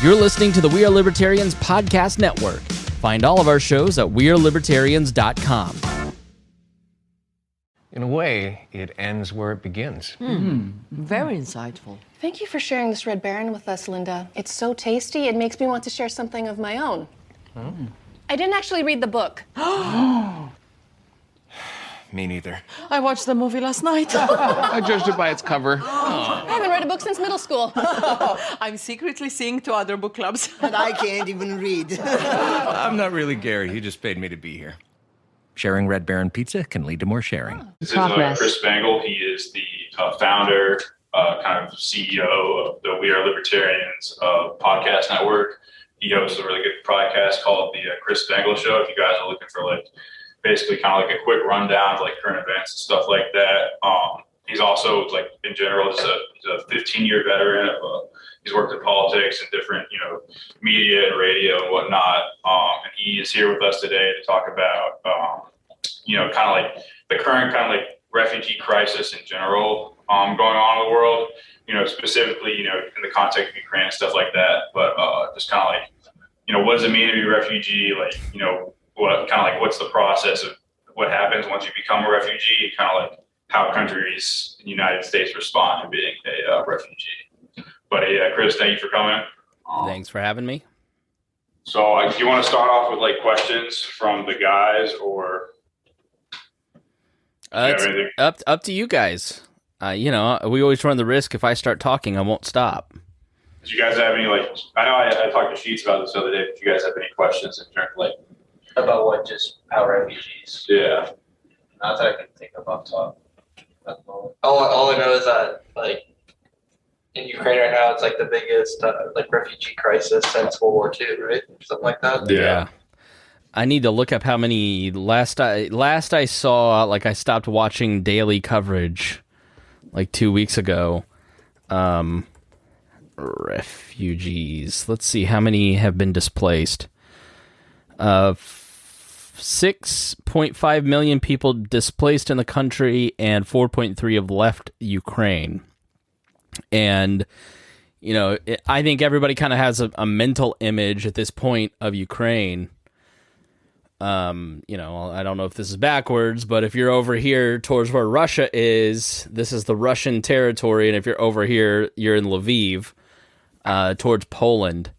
You're listening to the We Are Libertarians podcast network. Find all of our shows at wearelibertarians.com. In a way, it ends where it begins. Very insightful. Thank you for sharing this Red Baron with us, Linda. It's so tasty, it makes me want to share something of my own. I didn't actually read the book. Me neither. I watched the movie last night. I judged it by its cover. I haven't read a book since middle school. I'm secretly seeing two other book clubs. And I can't even read. I'm not really Gary. He just paid me to be here. Sharing Red Baron pizza can lead to more sharing. This is Chris Spangle. He is the founder, kind of CEO of the We Are Libertarians podcast network. He hosts a really good podcast called the Chris Spangle Show. If you guys are looking for basically kind of like a quick rundown of current events and stuff like that. He's also in general, he's a 15-year veteran of, he's worked in politics and different, media and radio and whatnot. And he is here with us today to talk about, kind of the current kind of refugee crisis in general going on in the world, specifically, in the context of Ukraine and stuff like that. But just kind of what does it mean to be a refugee? What's the process of what happens once you become a refugee? Kind of how countries in the United States respond to being a refugee. But Chris, thank you for coming. Thanks for having me. So do you want to start off with questions from the guys, or it's up to you guys. We always run the risk if I start talking, I won't stop. Do you guys have any I know I talked to Sheets about this the other day, but do you guys have any questions in terms of about what, just how refugees? Yeah. Not that I can think of off top. All I know is that in Ukraine right now, it's the biggest refugee crisis since World War II, right? Something like that. Yeah. I need to look up how many last I saw. I stopped watching daily coverage 2 weeks ago. Refugees. Let's see how many have been displaced. 6.5 million people displaced in the country, and 4.3 have left Ukraine. And, I think everybody kind of has a mental image at this point of Ukraine. I don't know if this is backwards, but if you're over here towards where Russia is, this is the Russian territory. And if you're over here, you're in Lviv, towards Poland.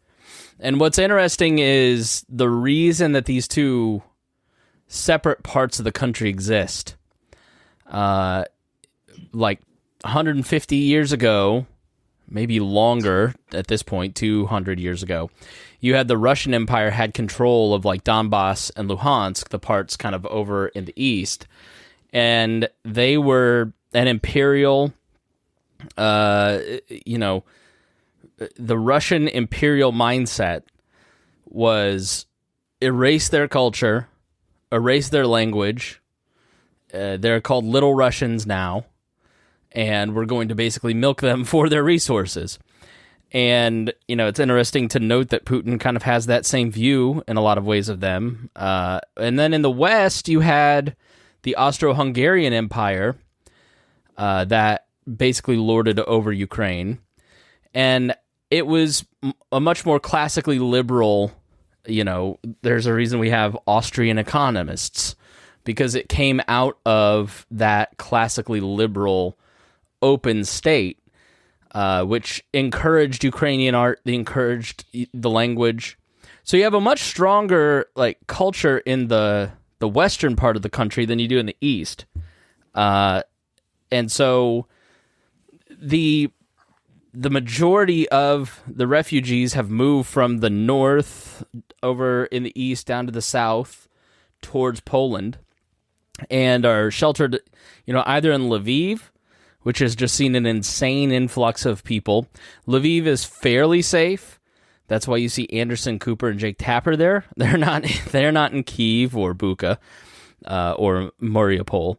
And what's interesting is the reason that these two separate parts of the country exist. 150 years ago, maybe longer at this point, 200 years ago, you had the Russian Empire had control of Donbass and Luhansk, the parts kind of over in the east. And they were an imperial, the Russian imperial mindset was erase their culture, erase their language. They're called Little Russians now, and we're going to basically milk them for their resources. And, it's interesting to note that Putin kind of has that same view in a lot of ways of them. And then in the West, you had the Austro-Hungarian Empire that basically lorded over Ukraine. And it was a much more classically liberal, there's a reason we have Austrian economists, because it came out of that classically liberal open state, which encouraged Ukrainian art, they encouraged the language. So you have a much stronger culture in the western part of the country than you do in the east. And so the majority of the refugees have moved from the north over in the east down to the south towards Poland, and are sheltered, either in Lviv, which has just seen an insane influx of people. Lviv is fairly safe. That's why you see Anderson Cooper and Jake Tapper there. They're not in Kyiv or Bucha or Mariupol.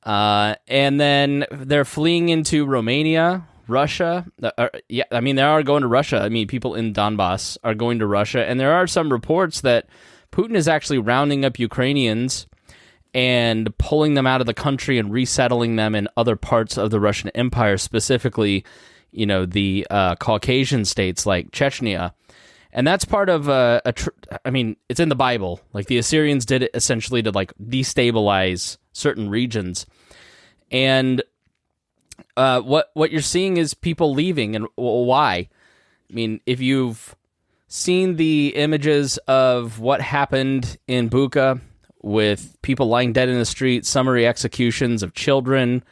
And then they're fleeing into Romania, Russia. They are going to Russia. People in Donbass are going to Russia. And there are some reports that Putin is actually rounding up Ukrainians and pulling them out of the country and resettling them in other parts of the Russian Empire, specifically the Caucasian states like Chechnya. And that's part of it's in the Bible. Like the Assyrians did it essentially to like destabilize certain regions. And what you're seeing is people leaving, and why? I mean, if you've seen the images of what happened in Bucha with people lying dead in the street, summary executions of children,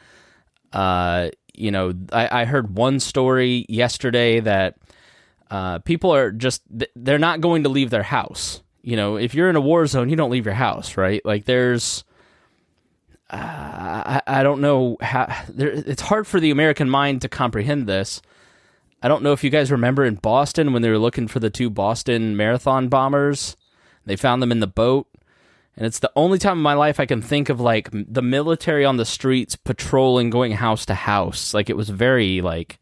I heard one story yesterday that people are they're not going to leave their house. If you're in a war zone, you don't leave your house, right? Like there's, I don't know how, it's hard for the American mind to comprehend this. I don't know if you guys remember in Boston when they were looking for the 2 Boston marathon bombers, they found them in the boat. And it's the only time in my life I can think of like the military on the streets patrolling, going house to house. Like it was very like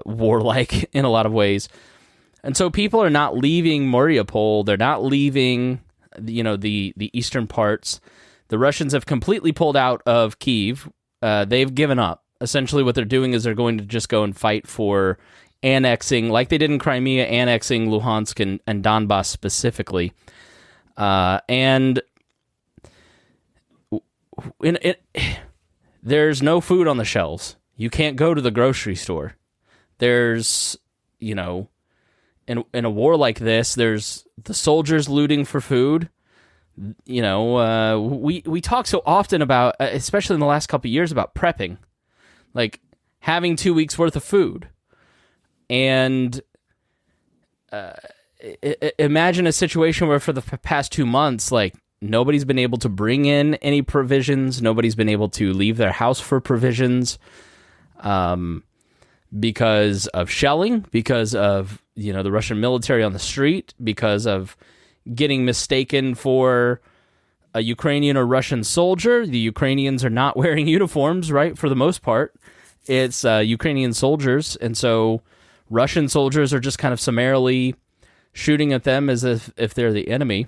warlike in a lot of ways. And so people are not leaving Mariupol. They're not leaving, the eastern parts. The Russians have completely pulled out of Kyiv. They've given up. Essentially what they're doing is they're going to just go and fight for annexing, like they did in Crimea, annexing Luhansk and Donbass specifically. There's no food on the shelves. You can't go to the grocery store. There's, in a war like this, there's the soldiers looting for food. We talk so often about, especially in the last couple of years, about prepping, like having 2 weeks worth of food. And imagine a situation where for the past 2 months, like nobody's been able to bring in any provisions. Nobody's been able to leave their house for provisions. Because of shelling, because of, the Russian military on the street, because of getting mistaken for a Ukrainian or Russian soldier. The Ukrainians are not wearing uniforms, right? For the most part, it's Ukrainian soldiers. And so Russian soldiers are just kind of summarily shooting at them as if they're the enemy.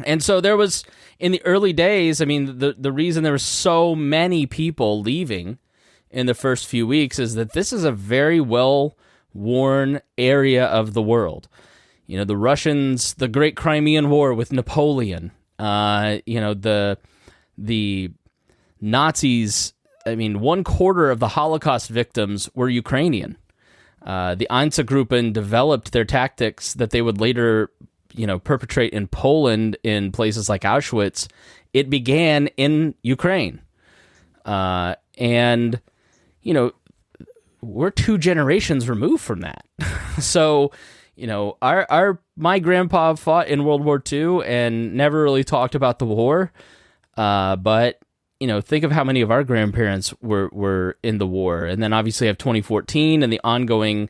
And so there was, in the early days, the reason there were so many people leaving in the first few weeks is that this is a very well-worn area of the world. The Russians, the Great Crimean War with Napoleon, the Nazis, 1/4 of the Holocaust victims were Ukrainian. The Einsatzgruppen developed their tactics that they would later, perpetrate in Poland in places like Auschwitz. It began in Ukraine. And we're 2 generations removed from that. So, my grandpa fought in World War II and never really talked about the war. But, think of how many of our grandparents were in the war. And then obviously have 2014 and the ongoing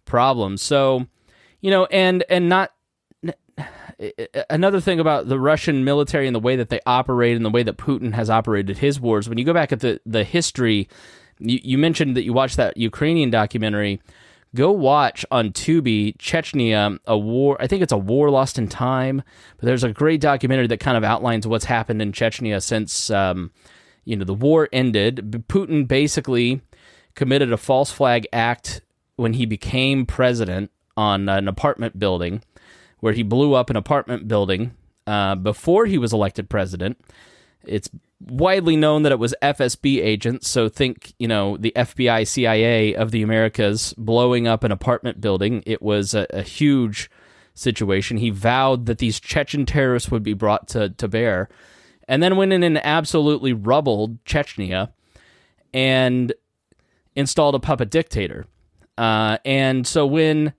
problems. So, and not another thing about the Russian military and the way that they operate and the way that Putin has operated his wars, when you go back at the history, you mentioned that you watched that Ukrainian documentary. Go watch on Tubi, Chechnya, a war. I think it's A War Lost in Time. But there's a great documentary that kind of outlines what's happened in Chechnya since, the war ended. Putin basically committed a false flag act when he became president on an apartment building, where he blew up an apartment building before he was elected president. It's widely known that it was FSB agents, so think, the FBI, CIA of the Americas blowing up an apartment building. It was a huge situation. He vowed that these Chechen terrorists would be brought to bear, and then went in and absolutely rubbled Chechnya and installed a puppet dictator. And so when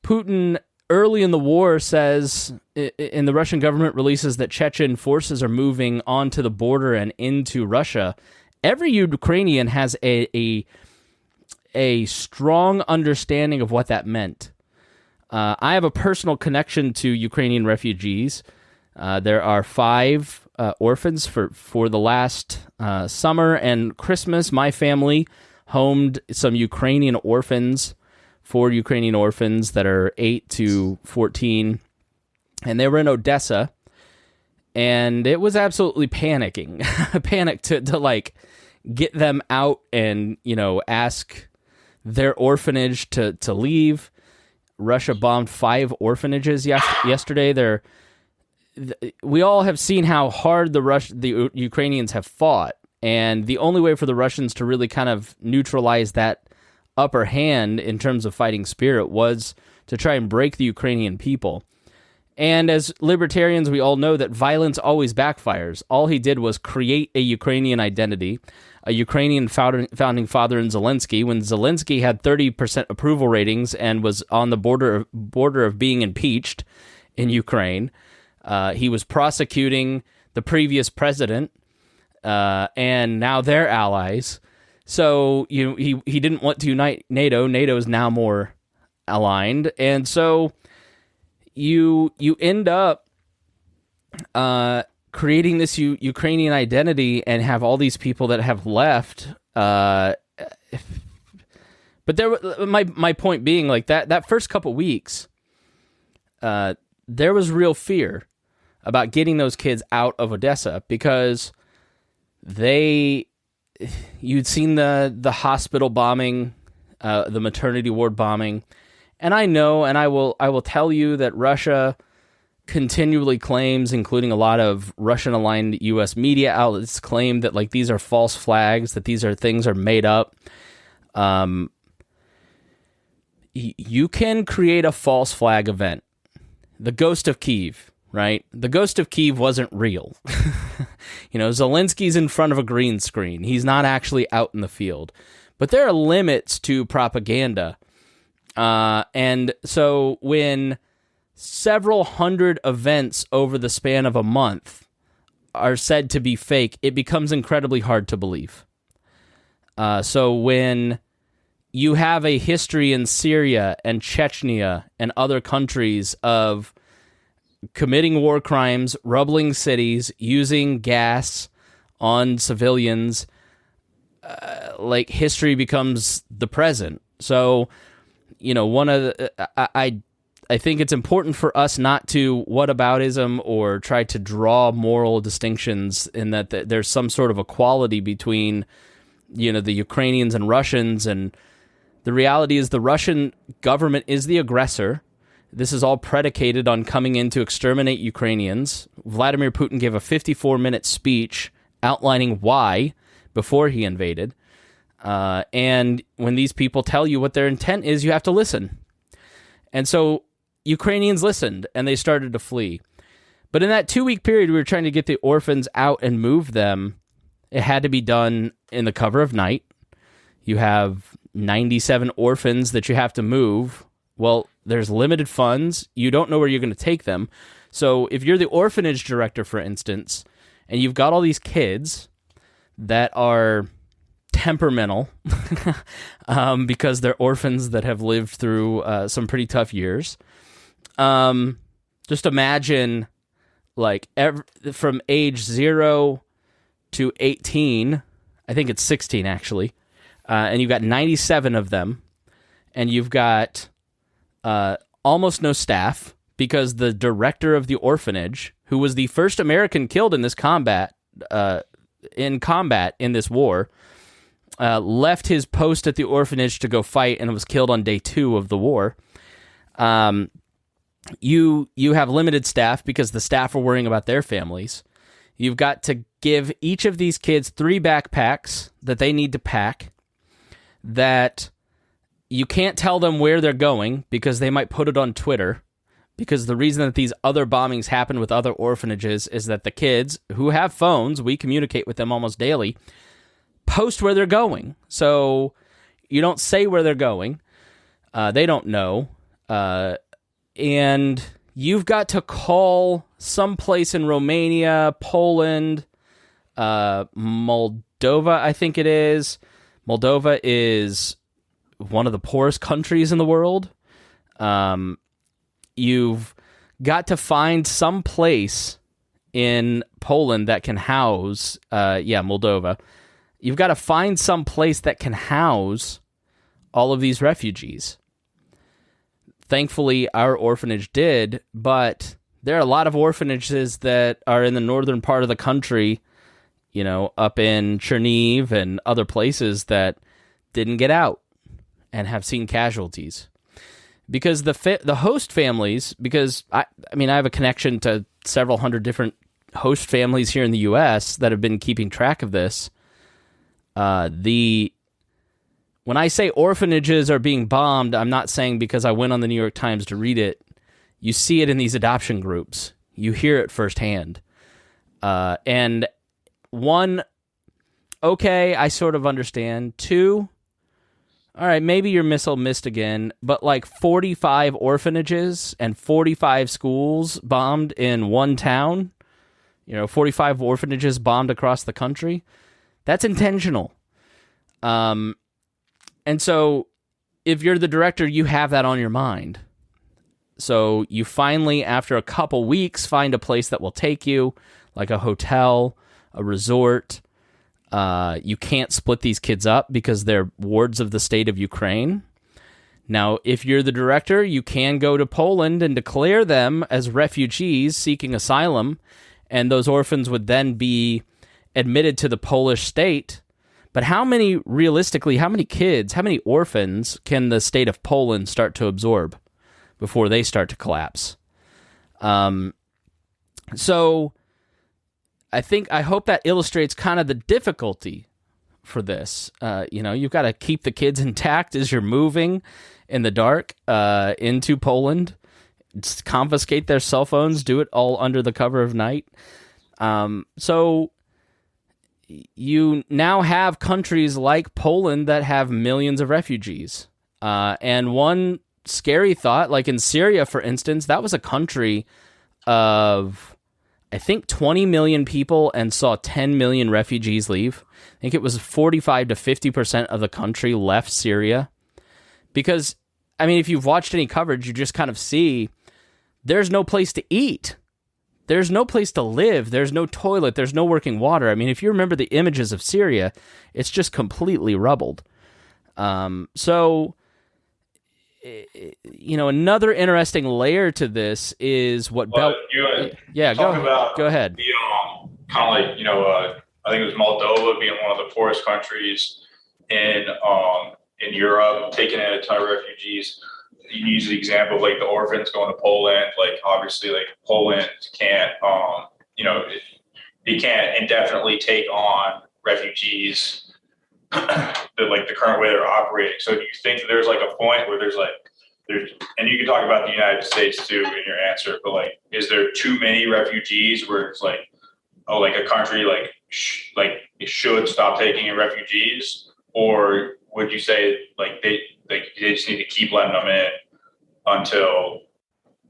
Putin early in the war says, and the Russian government releases that Chechen forces are moving onto the border and into Russia, every Ukrainian has a strong understanding of what that meant. I have a personal connection to Ukrainian refugees. There are 5 orphans for the last summer and Christmas. My family homed some Ukrainian orphans, 4 Ukrainian orphans that are 8 to 14, and they were in Odessa, and it was absolutely panic to like get them out and, ask their orphanage to leave. Russia bombed 5 orphanages yesterday. We all have seen how hard the Ukrainians have fought, and the only way for the Russians to really kind of neutralize that upper hand in terms of fighting spirit was to try and break the Ukrainian people. And as libertarians, we all know that violence always backfires. All he did was create a Ukrainian identity, a Ukrainian founding father in Zelensky. When Zelensky had 30% approval ratings and was on the border of being impeached in Ukraine, he was prosecuting the previous president, and now they're allies. So he didn't want to unite NATO. NATO is now more aligned, and so you end up creating this Ukrainian identity and have all these people that have left. But my point being, like that first couple weeks, there was real fear about getting those kids out of Odessa because you'd seen the hospital bombing, the maternity ward bombing. And I know, and I will tell you that Russia continually claims, including a lot of Russian-aligned U.S. media outlets, claim that like these are false flags, that these are things are made up. You can create a false flag event. The Ghost of Kyiv, right? The Ghost of Kyiv wasn't real. Zelensky's in front of a green screen. He's not actually out in the field. But there are limits to propaganda. And so when several hundred events over the span of a month are said to be fake, it becomes incredibly hard to believe. So when you have a history in Syria and Chechnya and other countries of committing war crimes, rubbling cities, using gas on civilians, like history becomes the present. So I think it's important for us not to whataboutism or try to draw moral distinctions in that there's some sort of equality between, the Ukrainians and Russians. And the reality is the Russian government is the aggressor. This is all predicated on coming in to exterminate Ukrainians. Vladimir Putin gave a 54-minute speech outlining why before he invaded. And when these people tell you what their intent is, you have to listen. And so Ukrainians listened, and they started to flee. But in that 2-week period, we were trying to get the orphans out and move them. It had to be done in the cover of night. You have 97 orphans that you have to move. Well, there's limited funds. You don't know where you're going to take them. So if you're the orphanage director, for instance, and you've got all these kids that are temperamental because they're orphans that have lived through some pretty tough years. Just imagine from age 0 to 18, I think it's 16 actually, and you've got 97 of them, and you've got almost no staff because the director of the orphanage, who was the first American killed in this combat in this war, left his post at the orphanage to go fight and was killed on day 2 of the war. You have limited staff because the staff are worrying about their families. You've got to give each of these kids 3 backpacks that they need to pack, that you can't tell them where they're going because they might put it on Twitter, because the reason that these other bombings happen with other orphanages is that the kids who have phones, we communicate with them almost daily, post where they're going. So you don't say where they're going. They don't know. And you've got to call someplace in Romania, Poland, Moldova, I think it is. Moldova is one of the poorest countries in the world. You've got to find some place in Poland that can house, Moldova. You've got to find some place that can house all of these refugees. Thankfully, our orphanage did, but there are a lot of orphanages that are in the northern part of the country, up in Chernihiv and other places that didn't get out. and have seen casualties. Because the host families, because I have a connection to several hundred different host families here in the U.S. that have been keeping track of this. When I say orphanages are being bombed, I'm not saying because I went on the New York Times to read it. You see it in these adoption groups. You hear it firsthand. And one, okay, I sort of understand. Two, all right, maybe your missile missed again, but like 45 orphanages and 45 schools bombed in one town, 45 orphanages bombed across the country, that's intentional. And so if you're the director, you have that on your mind. So you finally, after a couple weeks, find a place that will take you, like a hotel, a resort. You can't split these kids up because they're wards of the state of Ukraine. Now, if you're the director, you can go to Poland and declare them as refugees seeking asylum, and those orphans would then be admitted to the Polish state. But how many kids, how many orphans can the state of Poland start to absorb before they start to collapse? So I hope that illustrates kind of the difficulty for this. You've got to keep the kids intact as you're moving in the dark into Poland. Just confiscate their cell phones, do it all under the cover of night. So you now have countries like Poland that have millions of refugees. And one scary thought, like in Syria, for instance, that was a country of, I think, 20 million people and saw 10 million refugees leave. I think it was 45 to 50% of the country left Syria. Because, if you've watched any coverage, you just kind of see there's no place to eat. There's no place to live. There's no toilet. There's no working water. If you remember the images of Syria, it's just completely rubbled. So, another interesting layer to this is what go ahead. The kind of like I think it was Moldova being one of the poorest countries in Europe, taking in a ton of refugees. You use the example of like the orphans going to Poland. Like obviously, like Poland can't, they can't indefinitely take on refugees. The current way they're operating. So do you think that there's like a point where there's and you can talk about the United States too in your answer, but like, is there too many refugees where it's like, oh, like a country it should stop taking in refugees, or would you say like they just need to keep letting them in until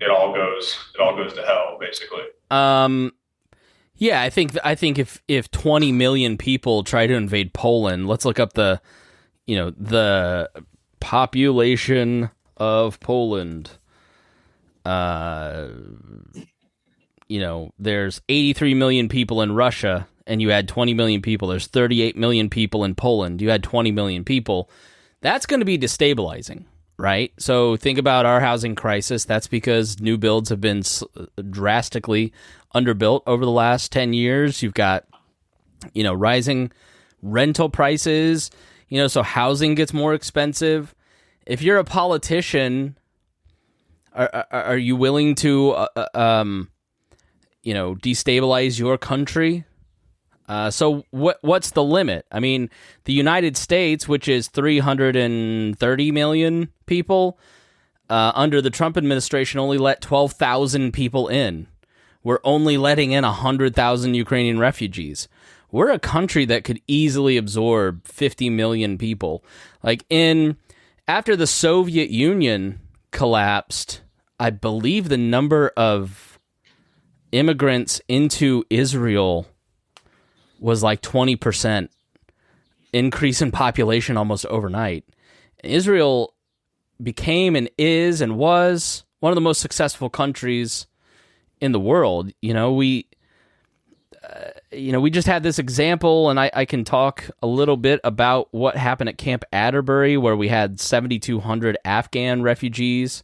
it all goes to hell, basically? Yeah, I think if 20 million people try to invade Poland, let's look up the population of Poland. There's 83 million people in Russia, and you add 20 million people. There's 38 million people in Poland. You add 20 million people. That's going to be destabilizing, right? So think about our housing crisis. That's because new builds have been drastically underbuilt over the last 10 years. You've got, rising rental prices, so housing gets more expensive. If you're a politician, are you willing to, destabilize your country? So what's the limit? The United States, which is 330 million people, under the Trump administration only let 12,000 people in. We're only letting in 100,000 Ukrainian refugees. We're a country that could easily absorb 50 million people. After the Soviet Union collapsed, I believe the number of immigrants into Israel was like 20% increase in population almost overnight. Israel became and is and was one of the most successful countries in the world. We just had this example, and I can talk a little bit about what happened at Camp Atterbury, where we had 7,200 Afghan refugees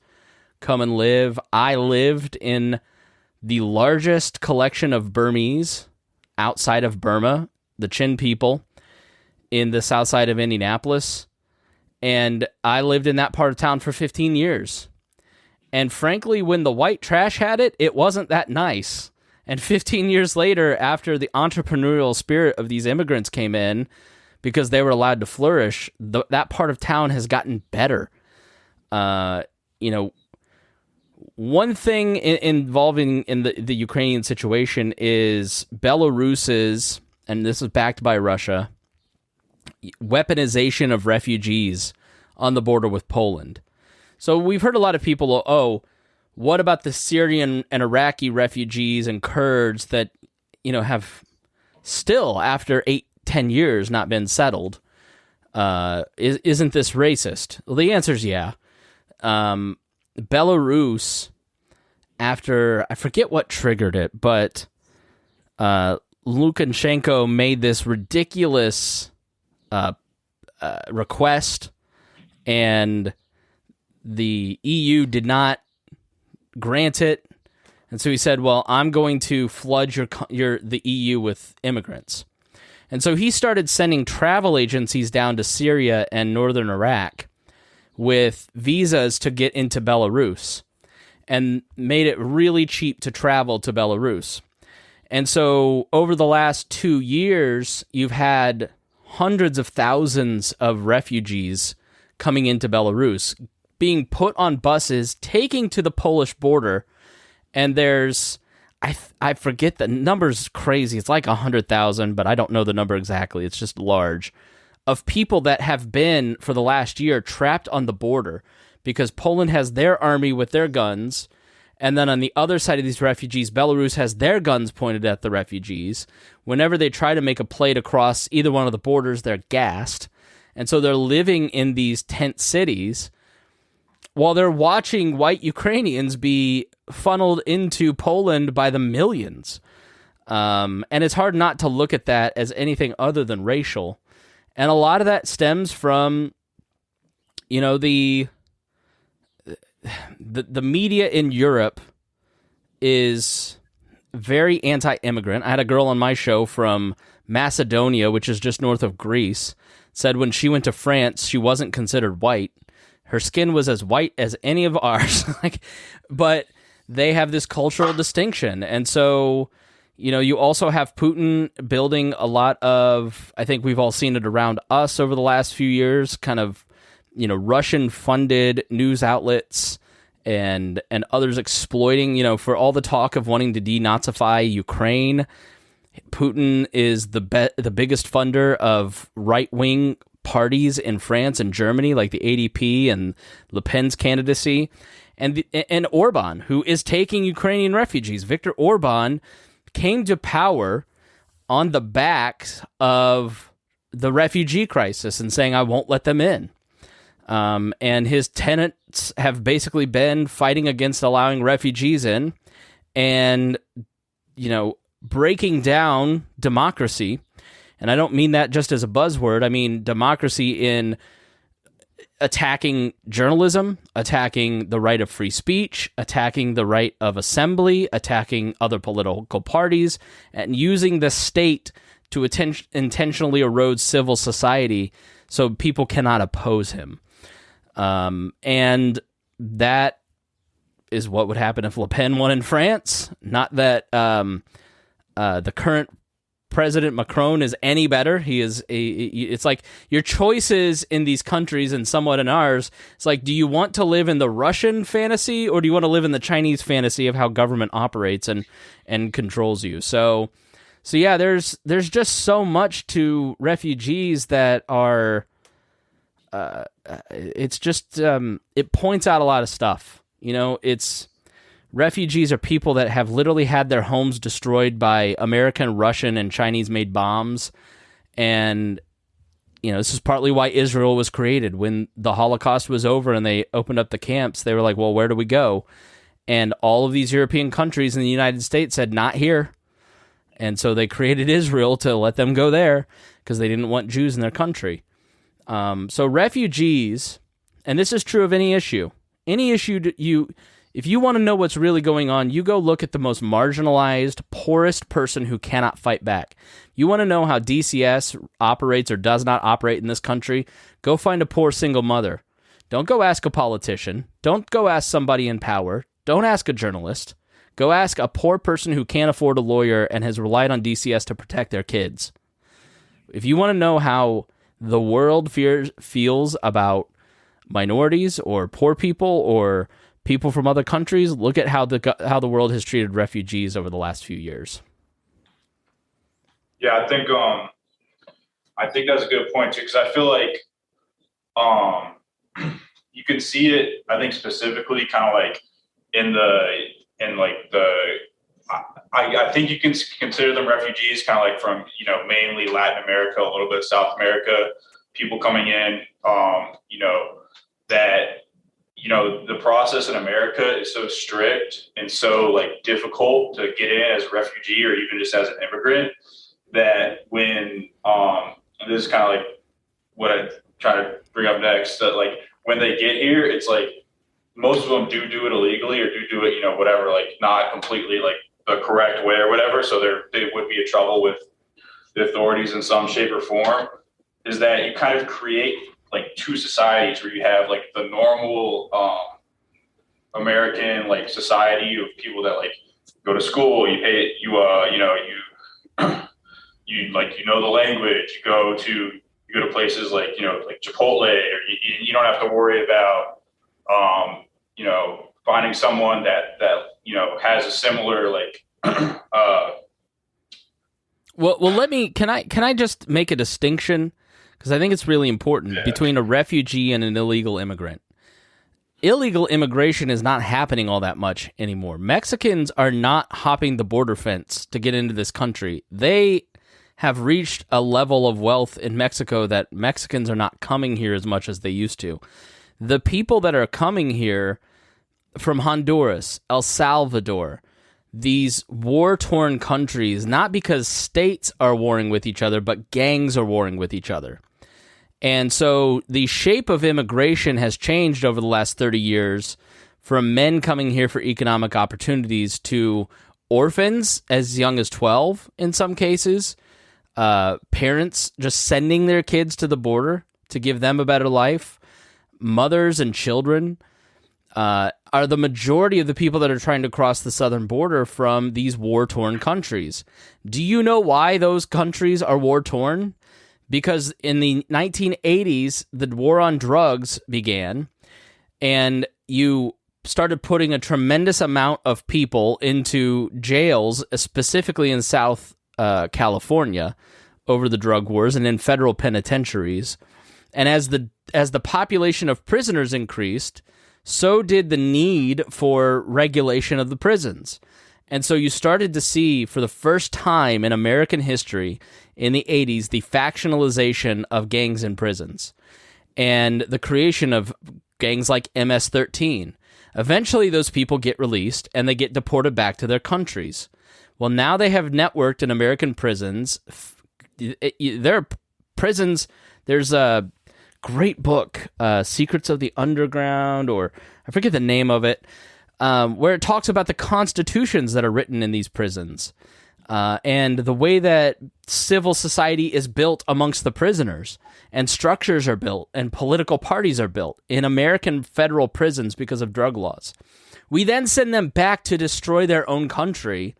come and live. I lived in the largest collection of Burmese outside of Burma, the Chin people, in the south side of Indianapolis. And I lived in that part of town for 15 years. And frankly, when the white trash had it, it wasn't that nice. And 15 years later, after the entrepreneurial spirit of these immigrants came in, because they were allowed to flourish, that part of town has gotten better. One thing involving in the Ukrainian situation is Belarus's, and this is backed by Russia, weaponization of refugees on the border with Poland. So we've heard a lot of people, what about the Syrian and Iraqi refugees and Kurds that, have still, after 8-10 years, not been settled? Isn't this racist? Well, the answer is yeah. Belarus, after, I forget what triggered it, but Lukashenko made this ridiculous request, and the EU did not grant it, and so he said, well, I'm going to flood the EU with immigrants. And so he started sending travel agencies down to Syria and northern Iraq with visas to get into Belarus, and made it really cheap to travel to Belarus. And so over the last 2 years, you've had hundreds of thousands of refugees coming into Belarus, being put on buses, taking to the Polish border, and there's, I forget, the number's crazy. It's like 100,000, but I don't know the number exactly. It's just large, of people that have been, for the last year, trapped on the border because Poland has their army with their guns, and then on the other side of these refugees, Belarus has their guns pointed at the refugees. Whenever they try to make a play to cross either one of the borders, they're gassed. And so they're living in these tent cities while they're watching white Ukrainians be funneled into Poland by the millions. And it's hard not to look at that as anything other than racial. And a lot of that stems from, the media in Europe is very anti-immigrant. I had a girl on my show from Macedonia, which is just north of Greece, said when she went to France, she wasn't considered white. Her skin was as white as any of ours. But they have this cultural distinction. And so, you also have Putin building a lot of, I think we've all seen it around us over the last few years, kind of, Russian-funded news outlets and others exploiting, for all the talk of wanting to denazify Ukraine. Putin is the biggest funder of right-wing parties in France and Germany, like the ADP and Le Pen's candidacy, and Orban, who is taking Ukrainian refugees. Viktor Orban came to power on the backs of the refugee crisis and saying, I won't let them in. And his tenants have basically been fighting against allowing refugees in and, breaking down democracy. And I don't mean that just as a buzzword. I mean democracy in attacking journalism, attacking the right of free speech, attacking the right of assembly, attacking other political parties, and using the state to intentionally erode civil society so people cannot oppose him. And that is what would happen if Le Pen won in France. Not that the current President Macron is any better. He is it's like your choices in these countries and somewhat in ours. It's like, do you want to live in the Russian fantasy or do you want to live in the Chinese fantasy of how government operates and controls you? So yeah, there's just so much to refugees that are it's just it points out a lot of stuff. It's refugees are people that have literally had their homes destroyed by American, Russian, and Chinese-made bombs. And, this is partly why Israel was created. When the Holocaust was over and they opened up the camps, they were like, well, where do we go? And all of these European countries in the United States said, not here. And so they created Israel to let them go there because they didn't want Jews in their country. So refugees, and this is true of any issue If you want to know what's really going on, you go look at the most marginalized, poorest person who cannot fight back. You want to know how DCS operates or does not operate in this country? Go find a poor single mother. Don't go ask a politician. Don't go ask somebody in power. Don't ask a journalist. Go ask a poor person who can't afford a lawyer and has relied on DCS to protect their kids. If you want to know how the world feels about minorities or poor people or people from other countries, look at how the world has treated refugees over the last few years. Yeah, I think that's a good point too, because I feel like you can see it. I think specifically, kind of like I think you can consider them refugees, kind of like from mainly Latin America, a little bit of South America, people coming in. The process in America is so strict and so like difficult to get in as a refugee or even just as an immigrant that when and this is kind of like what I try to bring up next, that like when they get here, it's like most of them do it illegally or do it, whatever, like not completely like the correct way or whatever. So they would be in trouble with the authorities in some shape or form. Is that you kind of create like two societies where you have like the normal American like society of people that like go to school, you pay, you the language, you go to places like like Chipotle, or you don't have to worry about finding someone that has a similar like well can I just make a distinction, because I think it's really important, between a refugee and an illegal immigrant. Illegal immigration is not happening all that much anymore. Mexicans are not hopping the border fence to get into this country. They have reached a level of wealth in Mexico that Mexicans are not coming here as much as they used to. The people that are coming here from Honduras, El Salvador, these war-torn countries, not because states are warring with each other, but gangs are warring with each other. And so the shape of immigration has changed over the last 30 years from men coming here for economic opportunities to orphans as young as 12 in some cases, parents just sending their kids to the border to give them a better life, mothers and children are the majority of the people that are trying to cross the southern border from these war-torn countries. Do you know why those countries are war-torn? Because in the 1980s, the war on drugs began, and you started putting a tremendous amount of people into jails, specifically in South California, over the drug wars, and in federal penitentiaries. And as the population of prisoners increased, so did the need for regulation of the prisons. And so you started to see, for the first time in American history, in the 80s, the factionalization of gangs in prisons and the creation of gangs like MS-13. Eventually, those people get released and they get deported back to their countries. Well, now they have networked in American prisons. There are prisons. There's a great book, Secrets of the Underground, or I forget the name of it, where it talks about the constitutions that are written in these prisons and the way that civil society is built amongst the prisoners, and structures are built and political parties are built in American federal prisons because of drug laws. We then send them back to destroy their own country,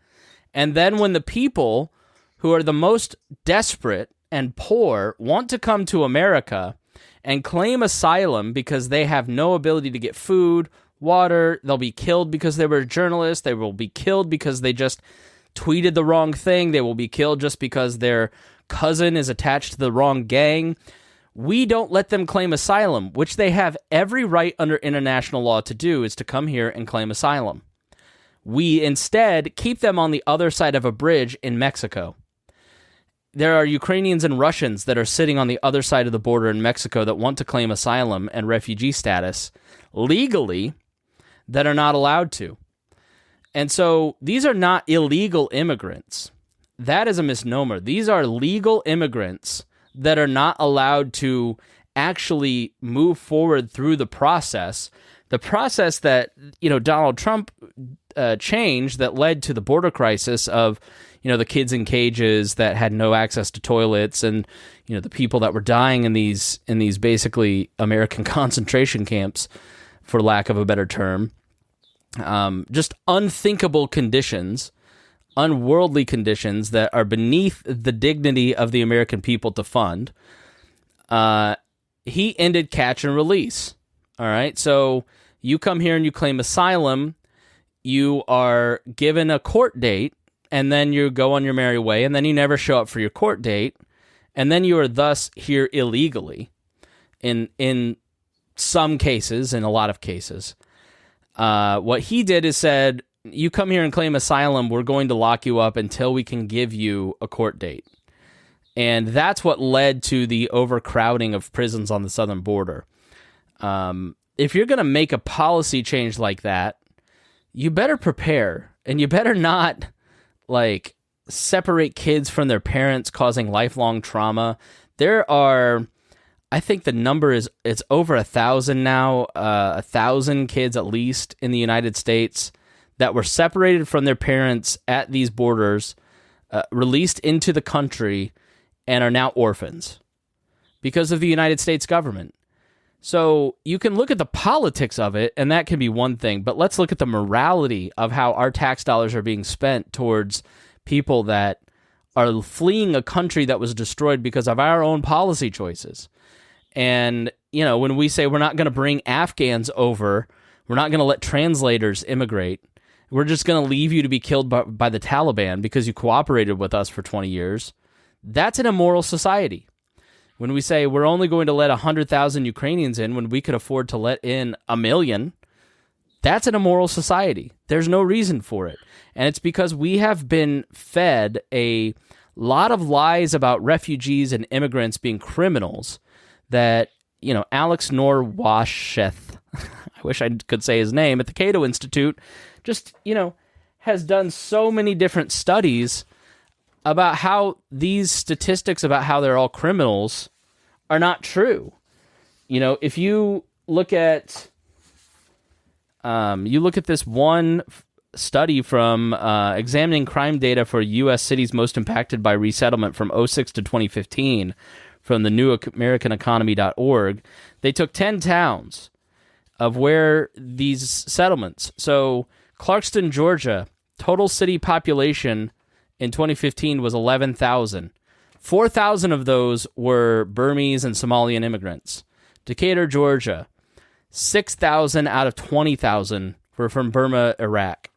and then when the people who are the most desperate and poor want to come to America and claim asylum because they have no ability to get food, water, they'll be killed because they were journalists, they will be killed because they just tweeted the wrong thing, they will be killed just because their cousin is attached to the wrong gang. We don't let them claim asylum, which they have every right under international law to do, is to come here and claim asylum. We instead keep them on the other side of a bridge in Mexico. There are Ukrainians and Russians that are sitting on the other side of the border in Mexico that want to claim asylum and refugee status legally that are not allowed to. And so these are not illegal immigrants. That is a misnomer. These are legal immigrants that are not allowed to actually move forward through the process The process that, Donald Trump changed that led to the border crisis of, the kids in cages that had no access to toilets and, the people that were dying in these basically American concentration camps, for lack of a better term. Just unthinkable conditions, unworldly conditions that are beneath the dignity of the American people to fund. He ended catch and release. All right. So you come here and you claim asylum. You are given a court date, and then you go on your merry way, and then you never show up for your court date, and then you are thus here illegally in some cases, in a lot of cases. What he did is said, you come here and claim asylum, we're going to lock you up until we can give you a court date. And that's what led to the overcrowding of prisons on the southern border. If you're going to make a policy change like that, you better prepare, and you better not separate kids from their parents, causing lifelong trauma. There are, I think the number it's over 1,000 now, 1,000 kids at least in the United States that were separated from their parents at these borders, released into the country, and are now orphans because of the United States government. So you can look at the politics of it, and that can be one thing, but let's look at the morality of how our tax dollars are being spent towards people that are fleeing a country that was destroyed because of our own policy choices. And, when we say we're not going to bring Afghans over, we're not going to let translators immigrate, we're just going to leave you to be killed by the Taliban because you cooperated with us for 20 years, that's an immoral society. When we say we're only going to let 100,000 Ukrainians in when we could afford to let in 1 million, that's an immoral society. There's no reason for it. And it's because we have been fed a lot of lies about refugees and immigrants being criminals that, Alex Norwasheth, I wish I could say his name, at the Cato Institute, just, has done so many different studies about how these statistics about how they're all criminals are not true. If you look at this one study from examining crime data for U.S. cities most impacted by resettlement from 2006 to 2015 from the newamericaneconomy.org, they took 10 towns of where these settlements. So Clarkston, Georgia, total city population in 2015 was 11,000. 4,000 of those were Burmese and Somalian immigrants. Decatur, Georgia, 6,000 out of 20,000 were from Burma, Iraq.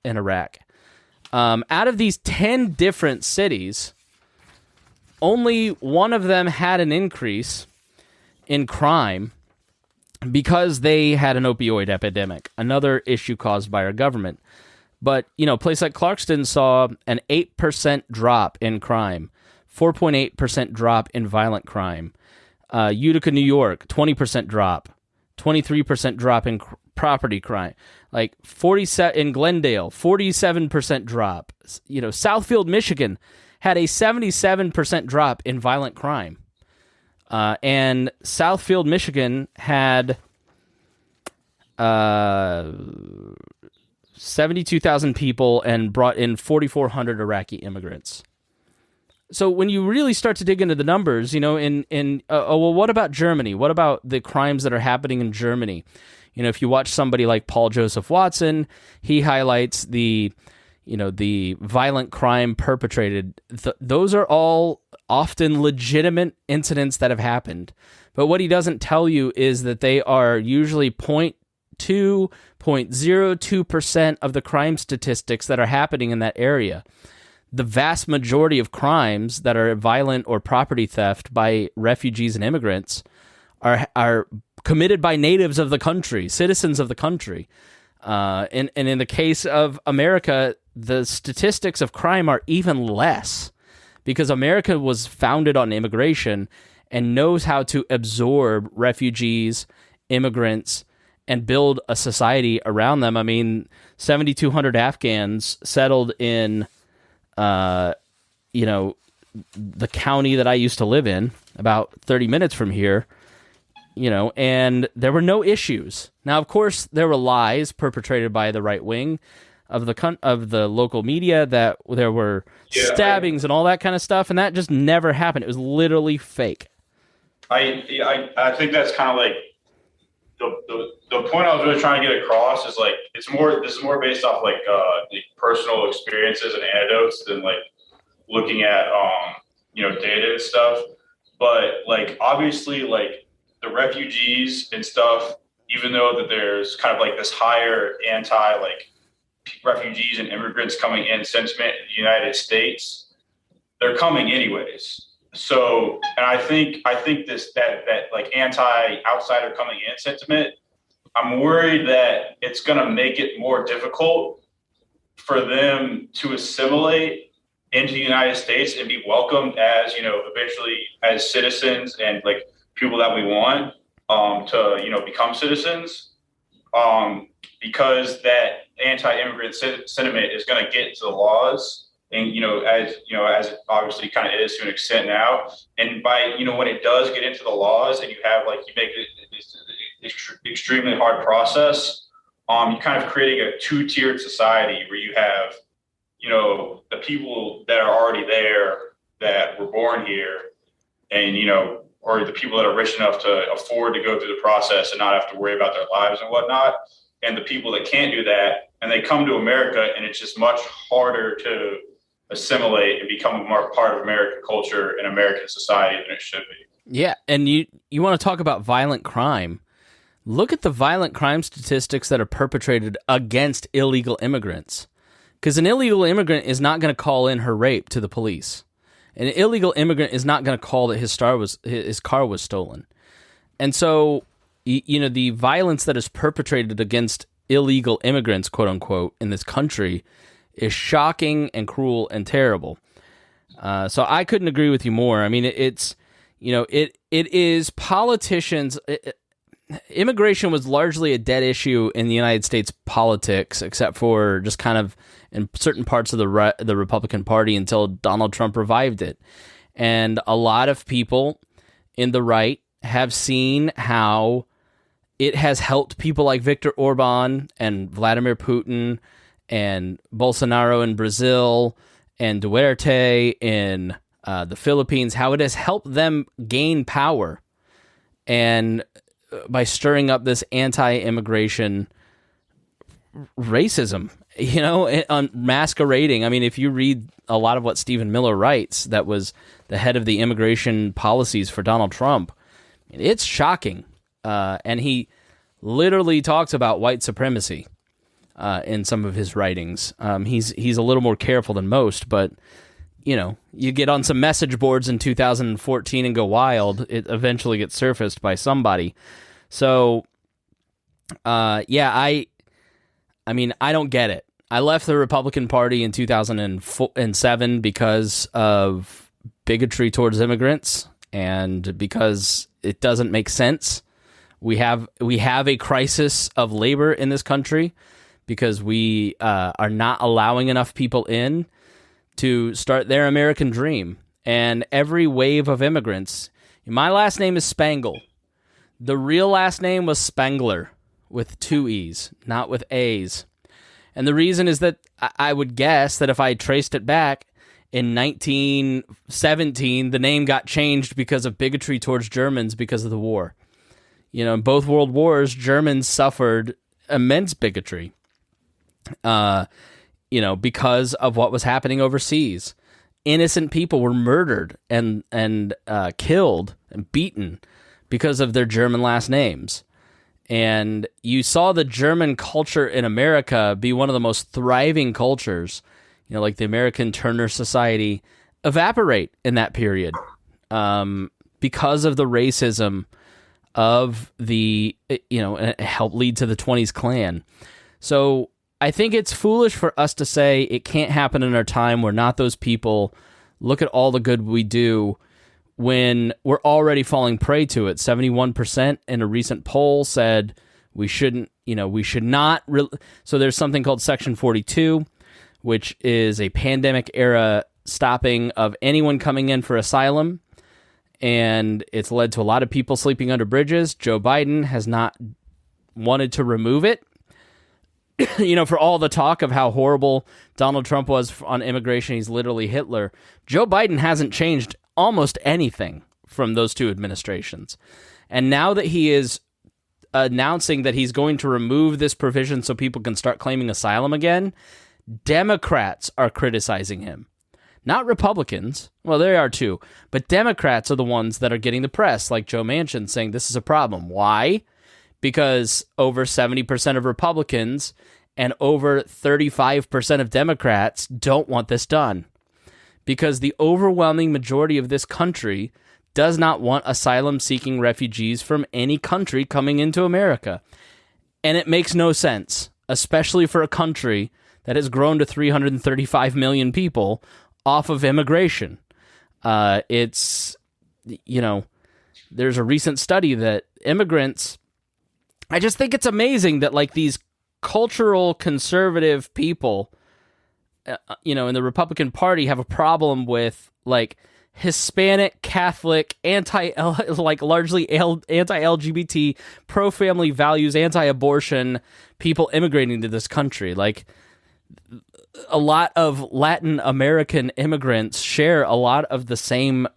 Out of these 10 different cities, only one of them had an increase in crime because they had an opioid epidemic, another issue caused by our government. But, a place like Clarkston saw an 8% drop in crime, 4.8% drop in violent crime. Utica, New York, 20% drop, 23% drop in property crime. In Glendale, 47% drop. Southfield, Michigan had a 77% drop in violent crime. And Southfield, Michigan had 72,000 people and brought in 4,400 Iraqi immigrants. So when you really start to dig into the numbers, what about Germany? What about the crimes that are happening in Germany? If you watch somebody like Paul Joseph Watson, he highlights the violent crime perpetrated. Those are all often legitimate incidents that have happened. But what he doesn't tell you is that they are usually 0.02% of the crime statistics that are happening in that area. The vast majority of crimes that are violent or property theft by refugees and immigrants are committed by natives of the country, citizens of the country. And in the case of America, the statistics of crime are even less because America was founded on immigration and knows how to absorb refugees, immigrants, and build a society around them. 7,200 Afghans settled in, the county that I used to live in, about 30 minutes from here. and there were no issues. Now, of course, there were lies perpetrated by the right wing of the local media that there were stabbings and all that kind of stuff, and that just never happened. It was literally fake. I think that's kind of like the point I was really trying to get across is like this is more based off like the personal experiences and anecdotes than like looking at data and stuff. But like obviously like the refugees and stuff, even though that there's kind of like this higher anti like refugees and immigrants coming in sentiment in the United States, they're coming anyways. So, and I think that like anti-outsider coming in sentiment, I'm worried that it's going to make it more difficult for them to assimilate into the United States and be welcomed as, eventually as citizens and like people that we want to, become citizens, because that anti-immigrant sentiment is going to get into the laws. And, as it obviously kind of is to an extent now. And by, when it does get into the laws and you make it this extremely hard process, you're kind of creating a two-tiered society where you have, the people that are already there that were born here and, or the people that are rich enough to afford to go through the process and not have to worry about their lives and whatnot. And the people that can't do that and they come to America and it's just much harder to assimilate and become more part of American culture and American society than it should be. Yeah, and you want to talk about violent crime. Look at the violent crime statistics that are perpetrated against illegal immigrants. Because an illegal immigrant is not going to call in her rape to the police. An illegal immigrant is not going to call that his car was stolen. And so, the violence that is perpetrated against illegal immigrants, quote unquote, in this country is shocking and cruel and terrible. So I couldn't agree with you more. I mean, it is politicians. Immigration was largely a dead issue in the United States politics, except for just kind of in certain parts of the Republican Party until Donald Trump revived it. And a lot of people in the right have seen how it has helped people like Viktor Orban and Vladimir Putin and Bolsonaro in Brazil, and Duterte in the Philippines, how it has helped them gain power, and by stirring up this anti-immigration racism, on masquerading. I mean, if you read a lot of what Stephen Miller writes, that was the head of the immigration policies for Donald Trump, it's shocking. And he literally talks about white supremacy in some of his writings. He's a little more careful than most, but you get on some message boards in 2014 and go wild, it eventually gets surfaced by somebody. So, I don't get it. I left the Republican Party in 2007 because of bigotry towards immigrants and because it doesn't make sense. We have a crisis of labor in this country because we are not allowing enough people in to start their American dream. And every wave of immigrants, my last name is Spangle. The real last name was Spangler with 2 E's, not with A's. And the reason is that I would guess that if I traced it back in 1917, the name got changed because of bigotry towards Germans because of the war. In both world wars, Germans suffered immense bigotry, because of what was happening overseas. Innocent people were murdered and killed and beaten because of their German last names. And you saw the German culture in America be one of the most thriving cultures, like the American Turner Society, evaporate in that period because of the racism of the, it helped lead to the 20s Klan. So I think it's foolish for us to say it can't happen in our time. We're not those people. Look at all the good we do when we're already falling prey to it. 71% in a recent poll said we should not. So there's something called Section 42, which is a pandemic era stopping of anyone coming in for asylum. and it's led to a lot of people sleeping under bridges. Joe Biden has not wanted to remove it. For all the talk of how horrible Donald Trump was on immigration, he's literally Hitler. Joe Biden hasn't changed almost anything from those two administrations. And now that he is announcing that he's going to remove this provision so people can start claiming asylum again, Democrats are criticizing him. Not Republicans. Well, they are too. But Democrats are the ones that are getting the press, like Joe Manchin, saying this is a problem. Why? Because over 70% of Republicans and over 35% of Democrats don't want this done. Because the overwhelming majority of this country does not want asylum-seeking refugees from any country coming into America. And it makes no sense, especially for a country that has grown to 335 million people off of immigration. There's a recent study that immigrants... I just think it's amazing that like these cultural conservative people, in the Republican Party have a problem with like Hispanic, Catholic, largely anti-LGBT, pro-family values, anti-abortion people immigrating to this country. Like a lot of Latin American immigrants share a lot of the same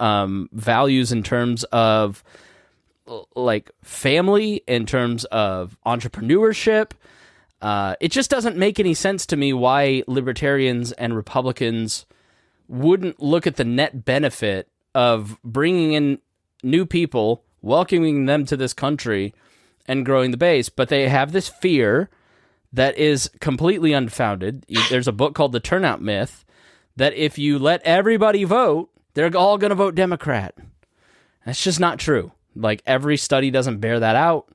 values in terms of like family, in terms of entrepreneurship. It just doesn't make any sense to me why libertarians and Republicans wouldn't look at the net benefit of bringing in new people, welcoming them to this country, and growing the base. But they have this fear that is completely unfounded. There's a book called The Turnout Myth that if you let everybody vote, they're all going to vote Democrat. That's just not true. Like, every study doesn't bear that out.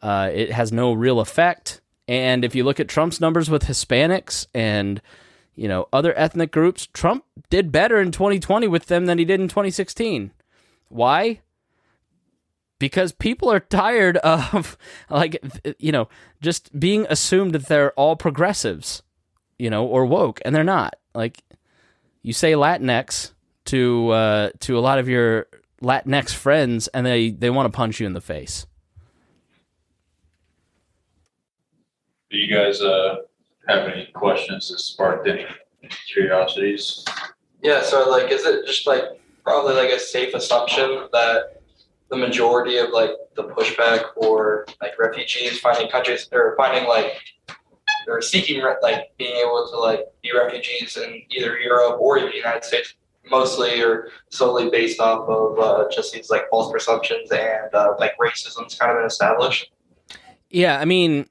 It has no real effect. And if you look at Trump's numbers with Hispanics and, other ethnic groups, Trump did better in 2020 with them than he did in 2016. Why? Because people are tired of, just being assumed that they're all progressives, or woke, and they're not. Like, you say Latinx to a lot of your Latinx friends, and they want to punch you in the face. Do you guys have any questions that sparked any curiosities? Yeah, so is it just probably a safe assumption that the majority of the pushback for refugees finding countries or finding or seeking being able to be refugees in either Europe or the United States mostly or solely based off of just these false presumptions and racism's kind of been established? Yeah, I mean,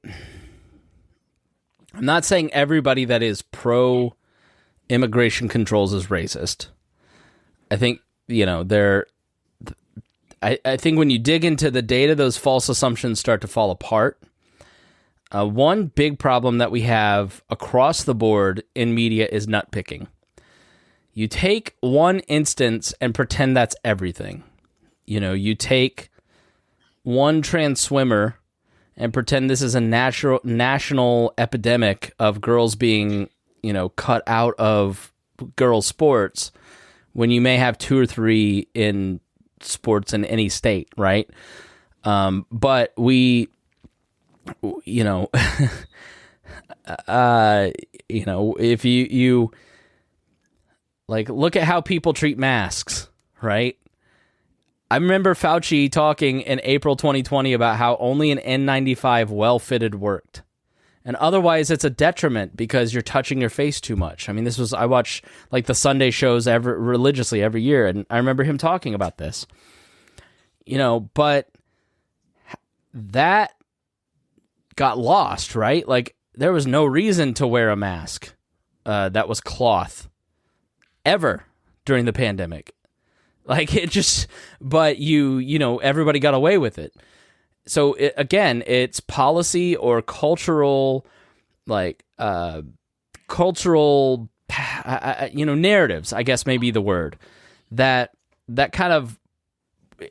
I'm not saying everybody that is pro immigration controls is racist. I think, I think when you dig into the data, those false assumptions start to fall apart. One big problem that we have across the board in media is nitpicking. You take one instance and pretend that's everything. You take one trans swimmer and pretend this is a national epidemic of girls being, cut out of girls' sports when you may have two or three in sports in any state, right? But we, if you look at how people treat masks, right? I remember Fauci talking in April 2020 about how only an N95 well-fitted worked. And otherwise, it's a detriment because you're touching your face too much. I mean, I watch the Sunday shows religiously every year, and I remember him talking about this. But that got lost, right? There was no reason to wear a mask that was cloth ever during the pandemic. But everybody got away with it. So again, it's policy or cultural, narratives, I guess may be the word, that kind of,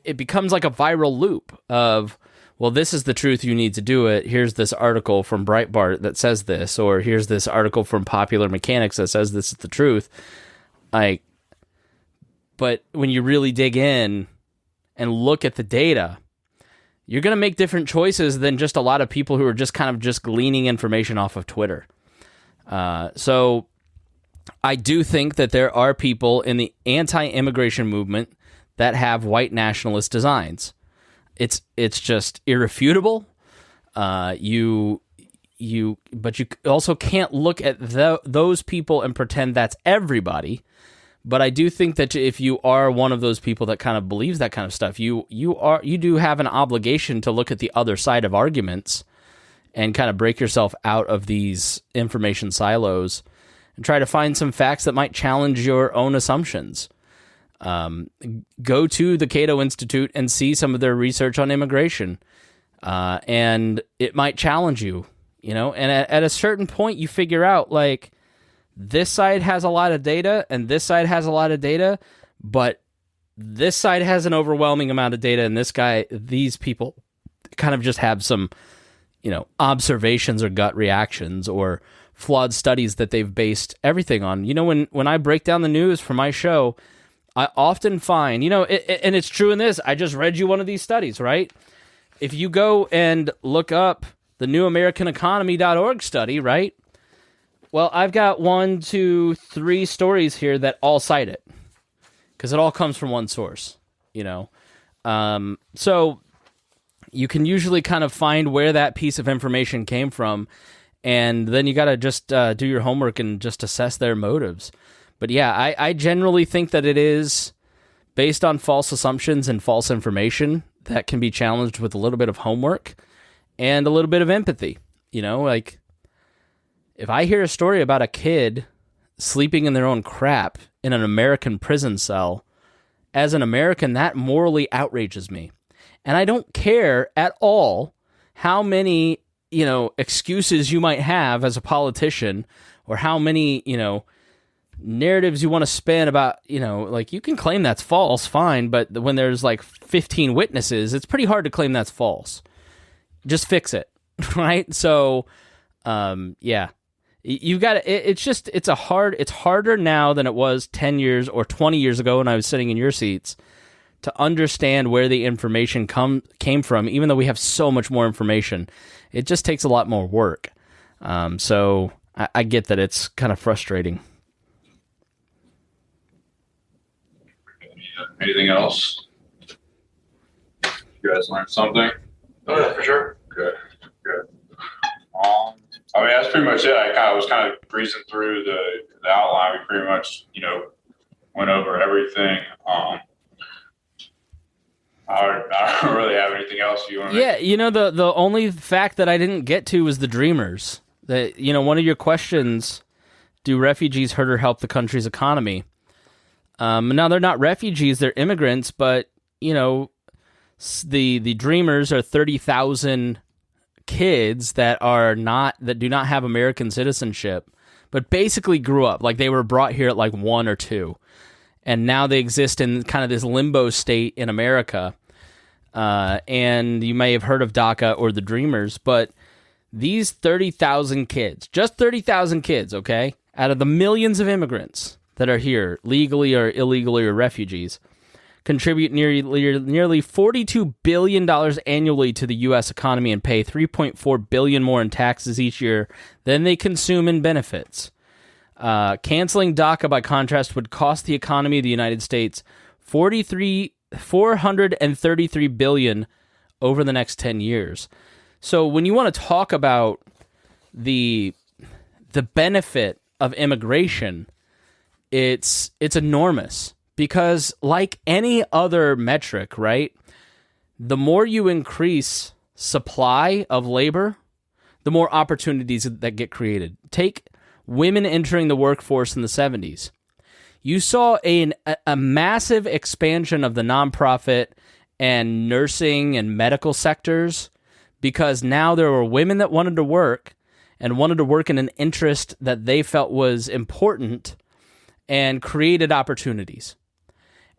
it becomes like a viral loop of, well, this is the truth, you need to do it. Here's this article from Breitbart that says this, or here's this article from Popular Mechanics that says this is the truth. But when you really dig in, and look at the data, you're going to make different choices than just a lot of people who are just kind of just gleaning information off of Twitter. So I do think that there are people in the anti-immigration movement that have white nationalist designs. It's just irrefutable. But you also can't look at those people and pretend that's everybody. But I do think that if you are one of those people that kind of believes that kind of stuff, you do have an obligation to look at the other side of arguments and kind of break yourself out of these information silos and try to find some facts that might challenge your own assumptions. Go to the Cato Institute and see some of their research on immigration, and it might challenge you, and at a certain point you figure out, like, this side has a lot of data and this side has a lot of data, but this side has an overwhelming amount of data, and these people kind of just have some, observations or gut reactions or flawed studies that they've based everything on. When I break down the news for my show, I often find, and it's true in this, I just read you one of these studies, right? If you go and look up the newamericaneconomy.org study, right? Well, I've got 1, 2, 3 stories here that all cite it because it all comes from one source, So you can usually kind of find where that piece of information came from, and then you got to just do your homework and just assess their motives. But yeah, I generally think that it is based on false assumptions and false information that can be challenged with a little bit of homework and a little bit of empathy. Like, if I hear a story about a kid sleeping in their own crap in an American prison cell, as an American, that morally outrages me. And I don't care at all how many, excuses you might have as a politician, or how many, narratives you want to spin about, like, you can claim that's false, fine, but when there's like 15 witnesses, it's pretty hard to claim that's false. Just fix it, right? So, yeah. You've got to, it's harder now than it was 10 years or 20 years ago when I was sitting in your seats to understand where the information came from, even though we have so much more information. It just takes a lot more work. So I get that it's kind of frustrating. Anything else? You guys learned something? Oh, yeah, for sure. Good. That's pretty much it. I was kind of breezing through the outline. We pretty much, went over everything. I don't really have anything else you want to make. The only fact that I didn't get to was the Dreamers. That, one of your questions, do refugees hurt or help the country's economy? Now, they're not refugees, they're immigrants, but, the Dreamers are 30,000 kids that do not have American citizenship, but basically grew up, like they were brought here at like 1 or 2, and now they exist in kind of this limbo state in America. And you may have heard of DACA or the Dreamers, but these 30,000 kids, just 30,000 kids, okay, out of the millions of immigrants that are here, legally or illegally or refugees, contribute nearly $42 billion annually to the U.S. economy and pay $3.4 billion more in taxes each year than they consume in benefits. Canceling DACA, by contrast, would cost the economy of the United States $433 billion over the next 10 years. So when you want to talk about the benefit of immigration, it's enormous. Because like any other metric, right, the more you increase supply of labor, the more opportunities that get created. Take women entering the workforce in the 70s. You saw a massive expansion of the nonprofit and nursing and medical sectors because now there were women that wanted to work and wanted to work in an interest that they felt was important and created opportunities.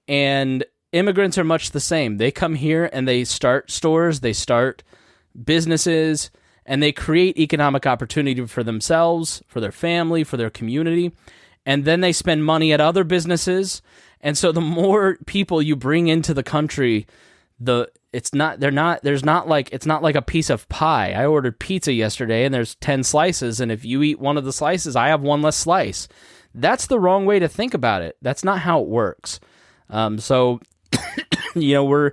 And immigrants are much the same. They come here and they start stores, they start businesses, and they create economic opportunity for themselves, for their family, for their community. And then they spend money at other businesses. And so the more people you bring into the country, it's not like a piece of pie. I ordered pizza yesterday and there's 10 slices, and if you eat one of the slices, I have one less slice. That's the wrong way to think about it. That's not how it works. So we're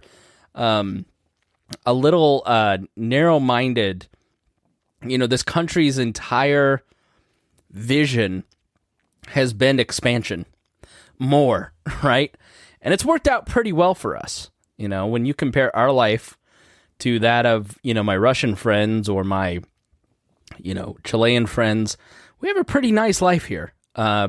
a little narrow-minded. This country's entire vision has been expansion, more, right? And it's worked out pretty well for us. When you compare our life to that of, my Russian friends or my, Chilean friends, we have a pretty nice life here.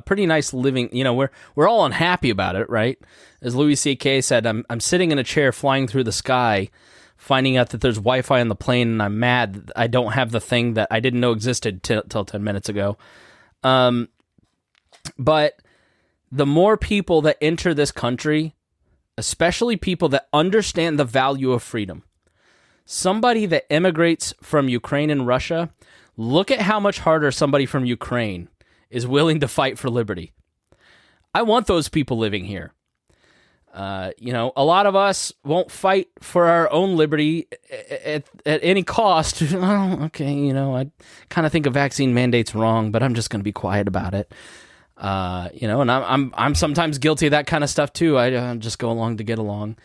Pretty nice living. We're all unhappy about it, right? As Louis C.K. said, I'm sitting in a chair flying through the sky, finding out that there's Wi-Fi on the plane, and I'm mad that I don't have the thing that I didn't know existed till 10 minutes ago. But the more people that enter this country, especially people that understand the value of freedom. Somebody that immigrates from Ukraine and Russia, look at how much harder somebody from Ukraine is willing to fight for liberty. I want those people living here. A lot of us won't fight for our own liberty at any cost. Okay, I kind of think a vaccine mandate's wrong, but I'm just going to be quiet about it. And I'm sometimes guilty of that kind of stuff too. I just go along to get along.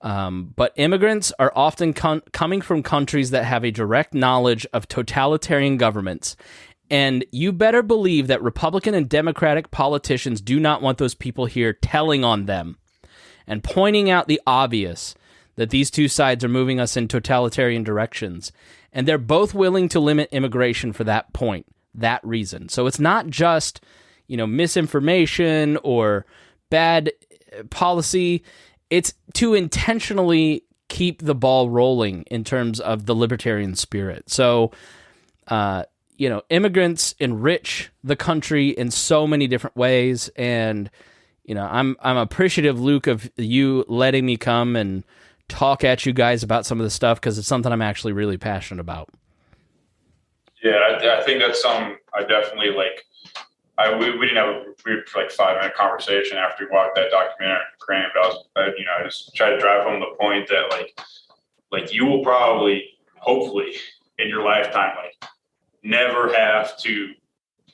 But immigrants are often coming from countries that have a direct knowledge of totalitarian governments. And you better believe that Republican and Democratic politicians do not want those people here telling on them and pointing out the obvious, that these two sides are moving us in totalitarian directions. And they're both willing to limit immigration for that point, that reason. So it's not just misinformation or bad policy. It's to intentionally keep the ball rolling in terms of the libertarian spirit. So, immigrants enrich the country in so many different ways. And, I'm appreciative, Luke, of you letting me come and talk at you guys about some of this stuff, because it's something I'm actually really passionate about. Yeah, I think that's something I definitely like. We didn't have a weird 5-minute conversation after we watched that documentary on Ukraine, but I just tried to drive home the point that like you will probably, hopefully, in your lifetime, never have to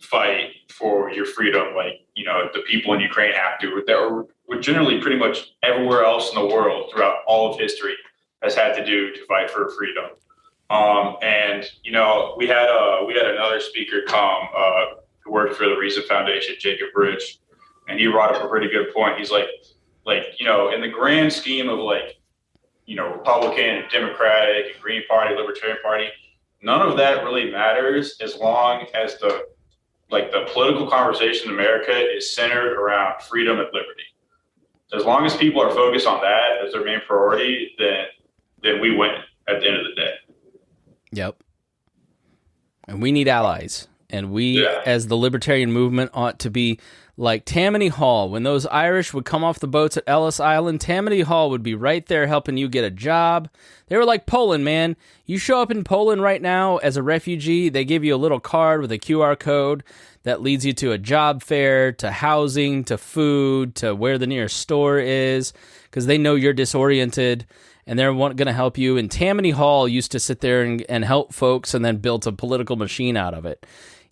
fight for your freedom the people in Ukraine have to. That were generally pretty much everywhere else in the world throughout all of history has had to do to fight for freedom. And we had another speaker come. Who worked for the Reason Foundation, Jacob Rich, and he brought up a pretty good point. He's like, in the grand scheme of Republican, Democratic, Green Party, Libertarian Party, none of that really matters as long as the political conversation in America is centered around freedom and liberty. As long as people are focused on that as their main priority, then we win at the end of the day. Yep. And we need allies. And we, as the libertarian movement, ought to be like Tammany Hall. When those Irish would come off the boats at Ellis Island, Tammany Hall would be right there helping you get a job. They were like Poland, man. You show up in Poland right now as a refugee, they give you a little card with a QR code that leads you to a job fair, to housing, to food, to where the nearest store is, because they know you're disoriented. And they're going to help you. And Tammany Hall used to sit there and help folks, and then built a political machine out of it.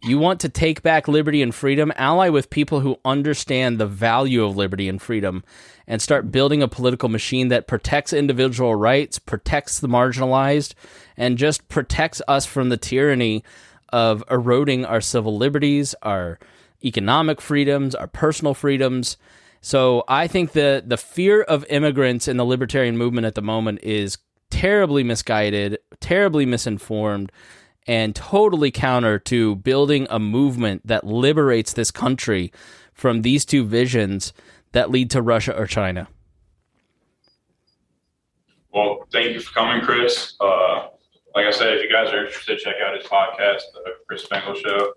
You want to take back liberty and freedom, ally with people who understand the value of liberty and freedom, and start building a political machine that protects individual rights, protects the marginalized, and just protects us from the tyranny of eroding our civil liberties, our economic freedoms, our personal freedoms. So I think the fear of immigrants in the libertarian movement at the moment is terribly misguided, terribly misinformed, and totally counter to building a movement that liberates this country from these two visions that lead to Russia or China. Well, thank you for coming, Chris. Like I said, if you guys are interested, check out his podcast, The Chris Spangle Show.